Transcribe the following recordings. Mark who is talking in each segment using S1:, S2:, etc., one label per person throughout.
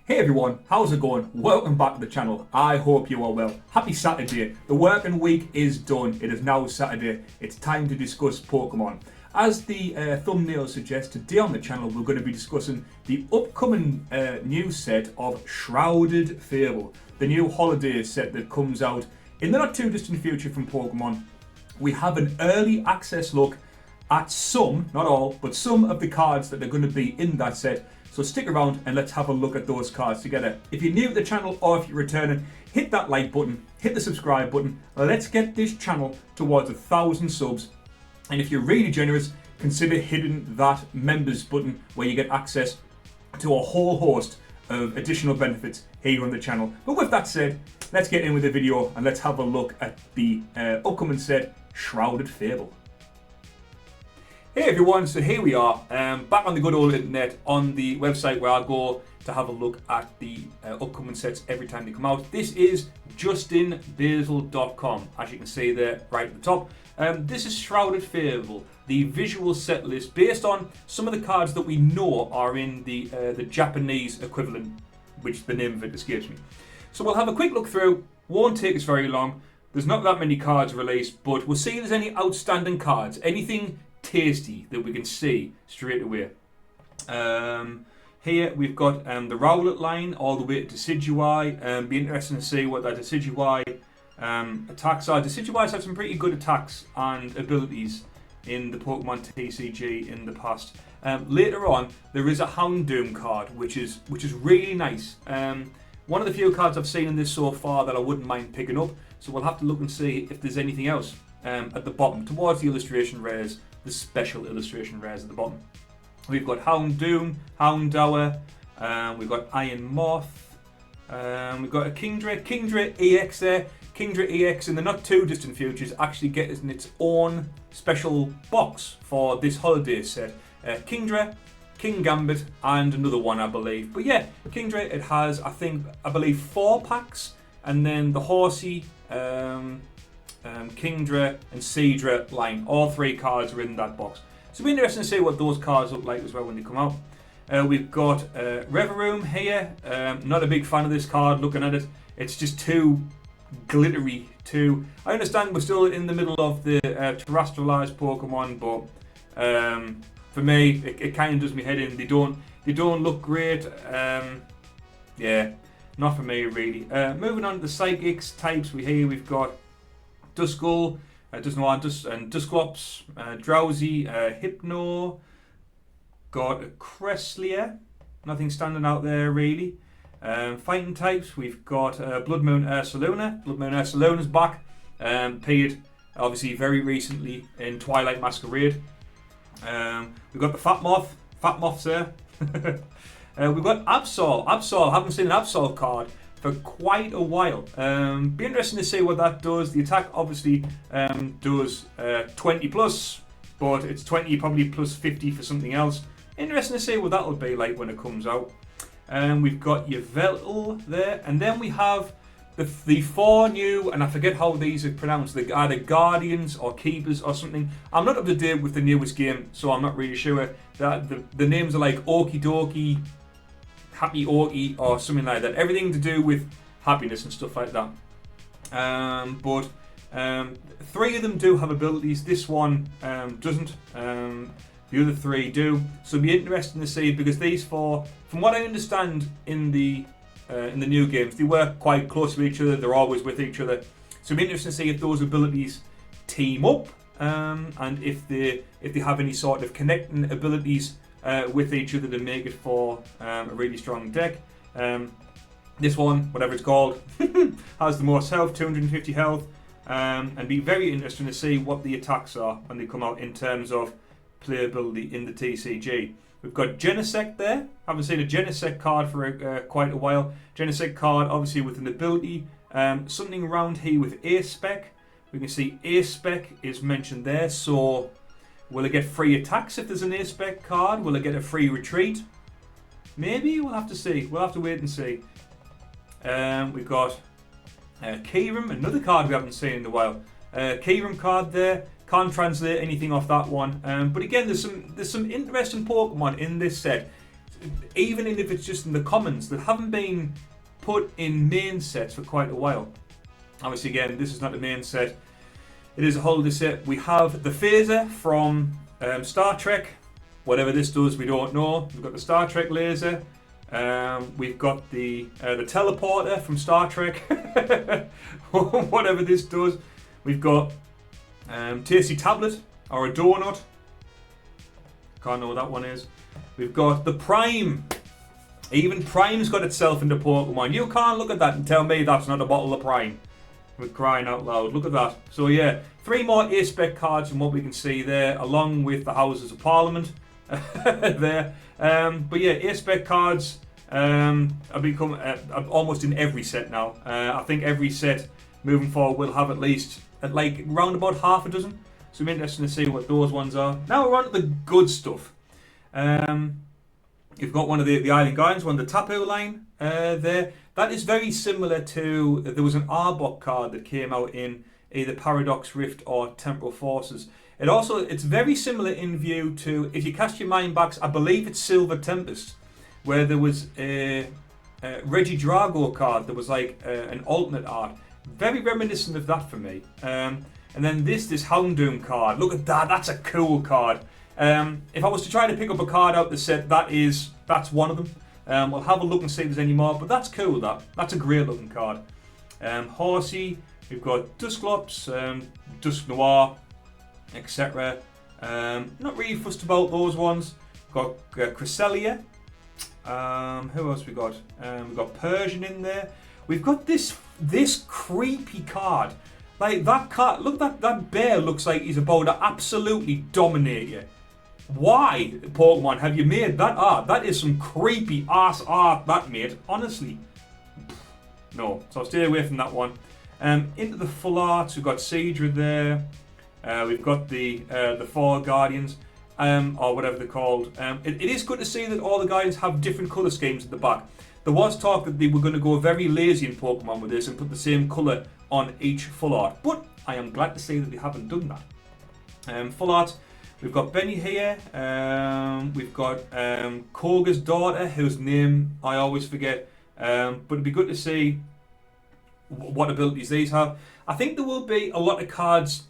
S1: Hey everyone, how's it going? Welcome back to the channel. I hope you are well. Happy Saturday. The working week is done. It is now Saturday. It's time to discuss Pokemon. As the thumbnail suggests, today on the channel we're going to be discussing the upcoming new set of Shrouded Fable. The new holiday set that comes out in the not too distant future from Pokemon. We have an early access look at some, not all, but some of the cards that are going to be in that set. So stick around and let's have a look at those cards together. If you're new to the channel or if you're returning, hit that like button, hit the subscribe button. Let's get this channel towards 1,000 subs. And if you're really generous, consider hitting that members button where you get access to a whole host of additional benefits here on the channel. But with that said, let's get in with the video and let's have a look at the upcoming set, Shrouded Fable. Hey everyone, so here we are, back on the good old internet, on the website where I go to have a look at the upcoming sets every time they come out. This is justinbasil.com, as you can see there right at the top. This is Shrouded Fable, the visual set list based on some of the cards that we know are in the Japanese equivalent, which the name of it escapes me. So we'll have a quick look through, won't take us very long. There's not that many cards released, but we'll see if there's any outstanding cards, anything tasty that we can see straight away. Here we've got the Rowlet line all the way to Decidueye. Be interesting to see what that Decidueye attacks are. Decidueyes have some pretty good attacks and abilities in the Pokemon TCG in the past. Later on there is a Houndoom card which is really nice. One of the few cards I've seen in this so far that I wouldn't mind picking up, so we'll have to look and see if there's anything else at the bottom towards the illustration rares, the special illustration rares at the bottom. We've got Houndoom, Houndour, we've got Iron Moth, we've got a Kingdra EX there. Kingdra EX in the not too distant future is actually getting its own special box for this holiday set. Kingdra, King Gambit, and another one I believe. But yeah, Kingdra, it has I believe 4 packs, and then the Horsey, Kingdra and Seadra line. All 3 cards are in that box. So it'll be interesting to see what those cards look like as well when they come out. We've got Reverum here. Not a big fan of this card looking at it. It's just too glittery. I understand we're still in the middle of the terrestrialized Pokemon, but for me it kind of does me head in. They don't look great. Yeah, not for me really. Moving on to the Psychics types, we've got Duskull, and Dusclops, Drowsy, Hypno, got a Cresselia, nothing standing out there really. Fighting types, we've got Blood Moon Ursaluna. Blood Moon Ursaluna's back, appeared obviously very recently in Twilight Masquerade. We've got the Fat Moth's there. We've got Absol. I haven't seen an Absol card for quite a while. Be interesting to see what that does. The attack obviously does 20 plus, but it's 20 probably plus 50 for something else. Interesting to see what that'll be like when it comes out. We've got Yveltal there, and then we have the 4 new, and I forget how these are pronounced, either Guardians or Keepers or something. I'm not up to date with the newest game, so I'm not really sure. That the names are like Okie Dokie, Happy Orky, or something like that. Everything to do with happiness and stuff like that. But 3 of them do have abilities. This one doesn't. The other 3 do. So it'll be interesting to see, because these 4, from what I understand in the new games, they work quite close to each other. They're always with each other. So it'll be interesting to see if those abilities team up, and if they have any sort of connecting abilities with each other to make it for a really strong deck. This one, whatever it's called, has the most health, 250 health, and be very interesting to see what the attacks are when they come out in terms of playability in the TCG. We've got Genesect there. Haven't seen a Genesect card for quite a while. Genesect card obviously with an ability. Something around here with A-Spec. We can see A-Spec is mentioned there, so will it get free attacks if there's an A-Spec card? Will it get a free retreat? Maybe, we'll have to see. We'll have to wait and see. We've got Keyrum, another card we haven't seen in a while. Keyrum card there. Can't translate anything off that one. But again, there's some interesting Pokemon in this set. even if it's just in the commons that haven't been put in main sets for quite a while. Obviously, again, this is not the main set. It is a holiday set. We have the phaser from Star Trek. Whatever this does, we don't know. We've got the Star Trek laser. We've got the teleporter from Star Trek. Whatever this does. We've got tasty tablet or a donut. Can't know what that one is. We've got the Prime. Even Prime's got itself into Pokemon. You can't look at that and tell me that's not a bottle of Prime. We're crying out loud. Look at that. So yeah, 3 more Spec cards from what we can see there, along with the Houses of Parliament there. But yeah, Spec cards have become almost in every set now. I think every set moving forward will have at least like round about half a dozen. So it'll be interesting to see what those ones are. Now we're on to the good stuff. You've got one of the Island Guardians, one of the Tapu line there. That is very similar to, there was an Arbok card that came out in either Paradox Rift or Temporal Forces. It's very similar in view to, if you cast your mind back, I believe it's Silver Tempest, where there was a Reggie Drago card that was like an alternate art. Very reminiscent of that for me. And then this Houndoom card. Look at that, that's a cool card. If I was to try to pick up a card out the set, that's one of them. We'll have a look and see if there's any more, but that's cool. That's a great looking card. Horsey, we've got Dusclops, Dusk Noir, etc. Not really fussed about those ones. We've got Cresselia. Who else we got? We've got Persian in there. We've got this creepy card. Like that card, look, that bear looks like he's about to absolutely dominate you. Why, Pokemon, have you made that art? That is some creepy ass art, that mate. Honestly. No, so I'll stay away from that one. Into the full arts, we've got Seadra there. We've got the 4 Guardians, or whatever they're called. It is good to see that all the Guardians have different colour schemes at the back. There was talk that they were going to go very lazy in Pokemon with this and put the same colour on each full art, but I am glad to see that they haven't done that. Full art, we've got Benny here, we've got Koga's daughter, whose name I always forget, but it'd be good to see what abilities these have. I think there will be a lot of cards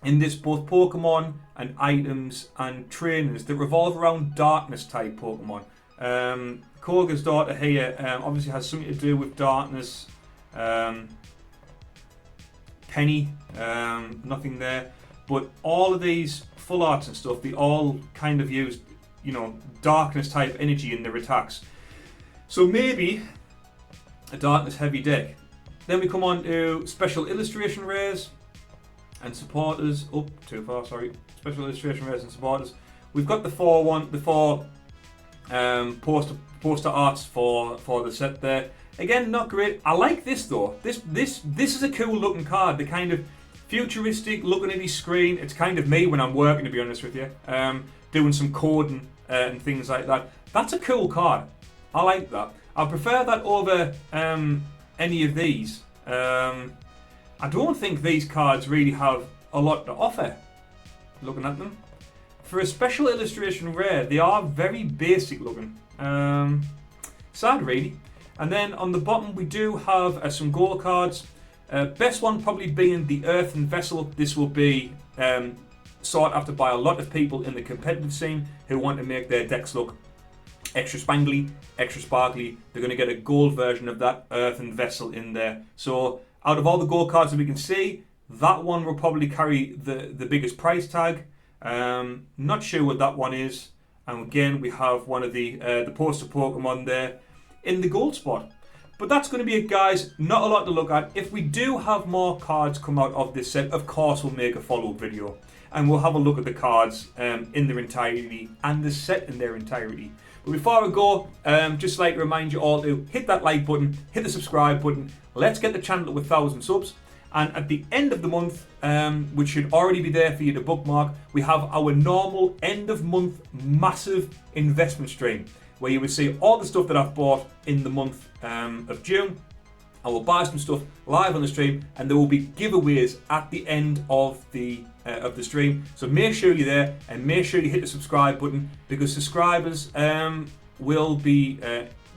S1: in this, both Pokemon and items and trainers, that revolve around darkness type Pokemon. Koga's daughter here obviously has something to do with darkness. Penny, nothing there. But all of these full arts and stuff, they all kind of use, darkness type energy in their attacks. So maybe a darkness heavy deck. Then we come on to special illustration rares and supporters. Oh, too far, sorry. Special illustration rares and supporters. We've got the four poster arts for the set there. Again, not great. I like this though. This is a cool looking card. The kind of futuristic, looking at his screen. It's kind of me when I'm working, to be honest with you. Doing some coding and things like that. That's a cool card. I like that. I prefer that over any of these. I don't think these cards really have a lot to offer. Looking at them. For a special illustration rare, they are very basic looking. Sad really. And then on the bottom we do have some gold cards. Best one probably being the Earthen Vessel. This will be sought after by a lot of people in the competitive scene who want to make their decks look extra spangly, extra sparkly. They're going to get a gold version of that Earthen Vessel in there. So out of all the gold cards that we can see, that one will probably carry the biggest price tag. Not sure what that one is. And again, we have one of the poster Pokemon there in the gold spot. But that's going to be it, guys. Not a lot to look at. If we do have more cards come out of this set, of course we'll make a follow-up video. And we'll have a look at the cards in their entirety and the set in their entirety. But before I go, just like to remind you all to hit that like button, hit the subscribe button. Let's get the channel to 1,000 subs. And at the end of the month, which should already be there for you to bookmark, we have our normal end of month massive investment stream, where you will see all the stuff that I've bought in the month of June. I will buy some stuff live on the stream, and there will be giveaways at the end of the stream. So make sure you're there, and make sure you hit the subscribe button, because subscribers will be,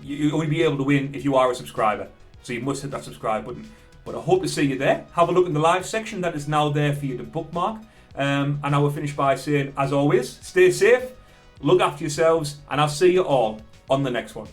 S1: you'll only be able to win if you are a subscriber. So you must hit that subscribe button. But I hope to see you there. Have a look in the live section that is now there for you to bookmark. And I will finish by saying, as always, stay safe, look after yourselves, and I'll see you all on the next one.